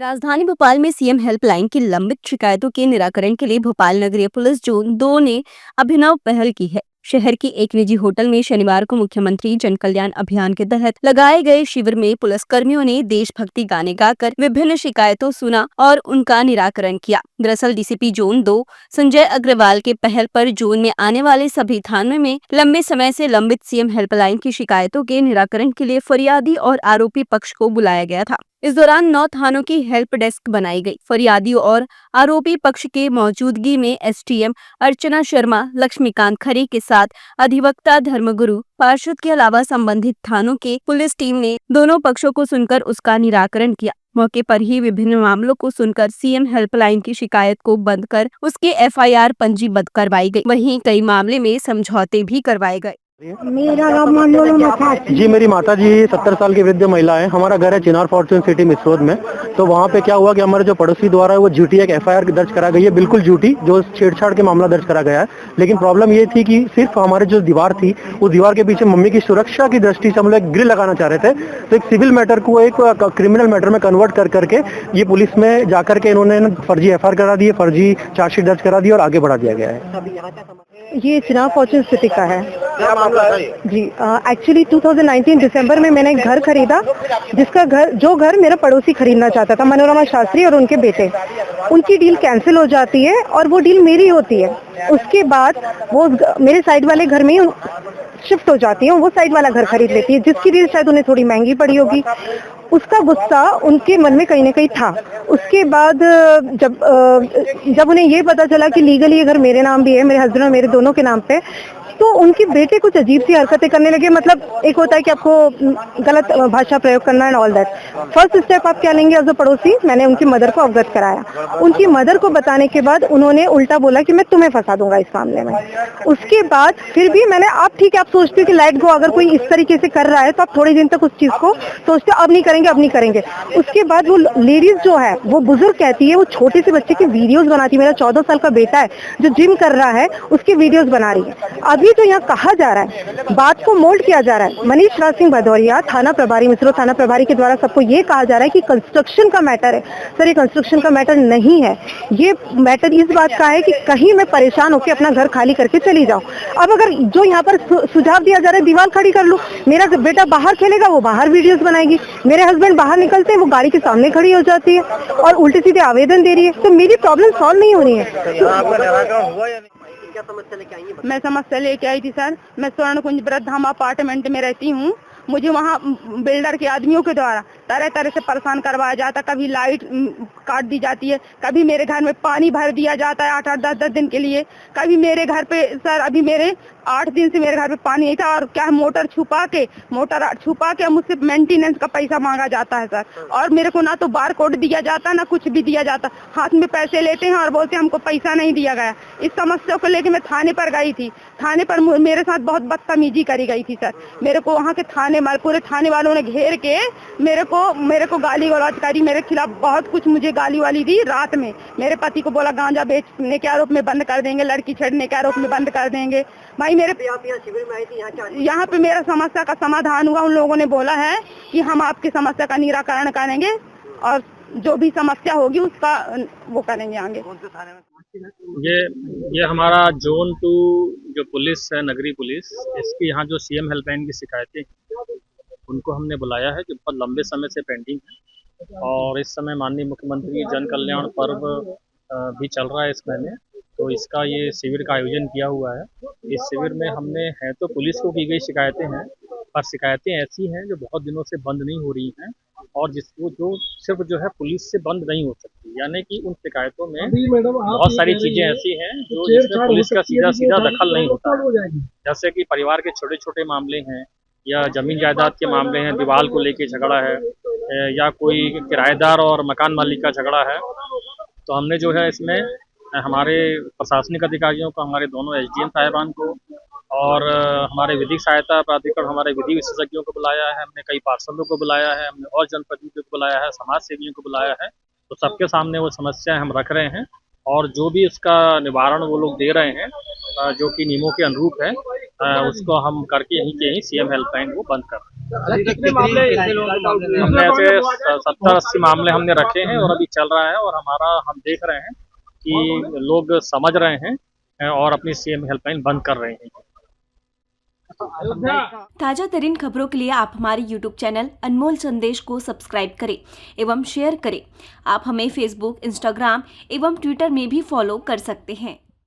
राजधानी भोपाल में CM helpline की लंबित शिकायतों के निराकरण के लिए भोपाल नगरीय पुलिस जोन 2 ने अभिनव पहल की है। शहर की एक निजी होटल में शनिवार को मुख्यमंत्री जन कल्याण अभियान के तहत लगाए गए शिविर में पुलिस कर्मियों ने देशभक्ति गाने गाकर विभिन्न शिकायतों सुना और उनका निराकरण किया। दरअसल डीसीपी जोन 2 संजय अग्रवाल के पहल पर जोन में आने वाले सभी थानों में लंबे समय से लंबित सीएम हेल्पलाइन की शिकायतों के निराकरण के लिए फरियादी और आरोपी पक्ष को बुलाया गया था। इस दौरान 9 थानों की हेल्प डेस्क बनाई गई। फरियादियों और आरोपी पक्ष के मौजूदगी में एसडीएम अर्चना शर्मा, लक्ष्मीकांत खरे के साथ अधिवक्ता धर्मगुरु पार्षद के अलावा संबंधित थानों के पुलिस टीम ने दोनों पक्षों को सुनकर उसका निराकरण किया। मौके पर ही विभिन्न मामलों को सुनकर सीएम हेल्पलाइन की शिकायत को बंद कर उसके एफआईआर पंजीबद्ध करवाई गई। वहीं कई मामले में समझौते भी करवाए गए। मेरा नाम मनोरमा मखासी जी। मेरी माता जी 70 साल की वृद्ध महिला है। हमारा घर है चिनार फॉर्चून सिटी मिसरोद में। तो वहाँ पे क्या हुआ कि हमारे जो पड़ोसी द्वारा है वो झूठी एक एफआईआर दर्ज करा गई है, बिल्कुल झूठी, जो छेड़छाड़ के मामला दर्ज करा गया है। लेकिन प्रॉब्लम ये थी कि सिर्फ हमारे जो दीवार थी उस दीवार के पीछे मम्मी की सुरक्षा की दृष्टि से हम लोग एक ग्रिल लगाना चाह रहे थे। तो एक सिविल मैटर को एक क्रिमिनल मैटर में कन्वर्ट कर करके ये पुलिस में जाकर के इन्होंने फर्जी एफआईआर करा दी है, फर्जी चार्जशीट दर्ज करा दी और आगे बढ़ा दिया गया है। ये चिनार फॉर्चून सिटी का है जी। एक्चुअली 2019 दिसंबर में मैंने एक घर खरीदा, जो घर मेरा पड़ोसी खरीदना चाहता था, मनोरमा शास्त्री और उनके बेटे। उनकी डील कैंसिल हो जाती है और वो डील मेरी होती है। उसके बाद वो मेरे साइड वाले घर में शिफ्ट हो जाती है, वो साइड वाला घर खरीद लेती है, जिसकी डील शायद उन्हें थोड़ी महंगी पड़ी होगी। उसका गुस्सा उनके मन में कहीं ना कहीं था। उसके बाद जब उन्हें ये पता चला कि लीगली ये घर मेरे नाम भी है, मेरे हस्बैंड और मेरे दोनों के नाम पे, तो उनके बेटे कुछ अजीब सी हरकतें करने लगे। मतलब एक होता है कि आपको गलत भाषा प्रयोग करना and all that. First step आप क्या लेंगे एज अ पड़ोसी? मैंने उनकी मदर को अवगत कराया। उनकी मदर को बताने के बाद उन्होंने उल्टा बोला कि मैं तुम्हें फंसा दूंगा इस मामले में। उसके बाद फिर भी मैंने, आप ठीक है, आप सोचते हो कि लाइट गो, अगर कोई इस तरीके से कर रहा है तो आप थोड़े दिन तक उस चीज को सोचते हो अब नहीं करेंगे। उसके बाद वो लेडीज जो है, वो बुजुर्ग कहती है, वो छोटे से बच्चे की वीडियोस बनाती है। मेरा 14 साल का बेटा है जो जिम कर रहा है, उसकी वीडियोस बना रही है। अभी जो यहाँ कहा जा रहा है, बात को मोल्ड किया जा रहा है। मनीष राज सिंह भदौरिया, थाना प्रभारी, मिसरो थाना प्रभारी के द्वारा सबको ये कहा जा रहा है कि कंस्ट्रक्शन का मैटर है। सर, ये कंस्ट्रक्शन का मैटर नहीं है। ये मैटर इस बात का है कि कहीं मैं परेशान होकर अपना घर खाली करके चली जाऊं। अब अगर जो यहाँ पर सुझाव दिया जा रहा है, दीवार खड़ी कर लूं, मेरा बेटा बाहर खेलेगा, वो बाहर वीडियोस बनाएगी, मेरे हस्बैंड बाहर निकलते हैं, वो गाड़ी के सामने खड़ी हो जाती है और उल्टे सीधे आवेदन दे रही है। तो मेरी प्रॉब्लम सॉल्व नहीं हो रही है। मैं समस्या लेके आई थी सर। मैं स्वर्ण कुंज वृद्धाम अपार्टमेंट में रहती हूँ। मुझे वहाँ बिल्डर के आदमियों के द्वारा तरह तरह से परेशान करवाया जाता। कभी लाइट काट दी जाती है, कभी मेरे घर में पानी भर दिया जाता है 8-8, 10-10 दिन के लिए। कभी मेरे घर पे सर, अभी मेरे 8 दिन से मेरे घर पे पानी नहीं था और क्या मोटर छुपा के मुझसे मेंटेनेंस का पैसा मांगा जाता है सर। और मेरे को ना तो बार कोड दिया जाता, ना कुछ भी दिया जाता। हाथ में पैसे लेते हैं और बोलते हैं हमको पैसा नहीं दिया गया। इस समस्या को लेकर मैं थाने पर गई थी। थाने पर मेरे साथ बहुत बदतमीजी करी गई थी सर। मेरे को वहाँ के पूरे थाने वालों ने घेर के मेरे को गाली गलौज करी। मेरे खिलाफ बहुत कुछ मुझे गाली वाली दी। रात में मेरे पति को बोला गांजा बेचने के आरोप में बंद कर देंगे, लड़की छेड़ने के आरोप में बंद कर देंगे। भाई मेरे शिविर में आई थी, यहाँ पे मेरा समस्या का समाधान हुआ। उन लोगों ने बोला है कि हम आपकी समस्या का निराकरण करेंगे और जो भी समस्या होगी उसका वो करेंगे आगे। ये हमारा जोन 2 जो पुलिस है, नगरी पुलिस, इसकी यहाँ जो सीएम हेल्पलाइन की शिकायतें उनको हमने बुलाया है जो बहुत लंबे समय से पेंडिंग है। और इस समय माननीय मुख्यमंत्री जन कल्याण पर्व भी चल रहा है इस महीने, तो इसका ये शिविर का आयोजन किया हुआ है। इस शिविर में हमने तो पुलिस को की गई शिकायतें हैं, पर शिकायतें ऐसी हैं जो बहुत दिनों से बंद नहीं हो रही हैं और जिसको जो सिर्फ जो है पुलिस से बंद नहीं हो सकती। यानी कि उन शिकायतों में बहुत सारी चीजें ऐसी हैं जो जिसमें पुलिस का सीधा दखल नहीं होता है। जैसे कि परिवार के छोटे छोटे मामले हैं या जमीन जायदाद के मामले हैं, दीवार को लेके झगड़ा है या कोई किराएदार और मकान मालिक का झगड़ा है। तो हमने जो है इसमें हमारे प्रशासनिक अधिकारियों को, हमारे दोनों एसडीएम साहिबान को और हमारे विधिक सहायता प्राधिकरण, हमारे विधि विशेषज्ञों को बुलाया है। हमने कई पार्षदों को बुलाया है, हमने और जनप्रतिनिधियों को बुलाया है, समाज सेवियों को बुलाया है। तो सबके सामने वो समस्याएं हम रख रहे हैं और जो भी उसका निवारण वो लोग दे रहे हैं जो कि नियमों के अनुरूप है, उसको हम करके यहीं के ही सीएम हेल्पलाइन वो बंद कर रहे हैं। कितने मामले हमने ऐसे 70-80 मामले हमने रखे हैं और अभी चल रहा है, और हम देख रहे हैं कि लोग समझ रहे हैं और अपनी सीएम हेल्पलाइन बंद कर रहे हैं। ताजा तरीन खबरों के लिए आप हमारे YouTube चैनल अनमोल संदेश को सब्सक्राइब करें एवं शेयर करें। आप हमें Facebook, Instagram एवं Twitter में भी फॉलो कर सकते हैं।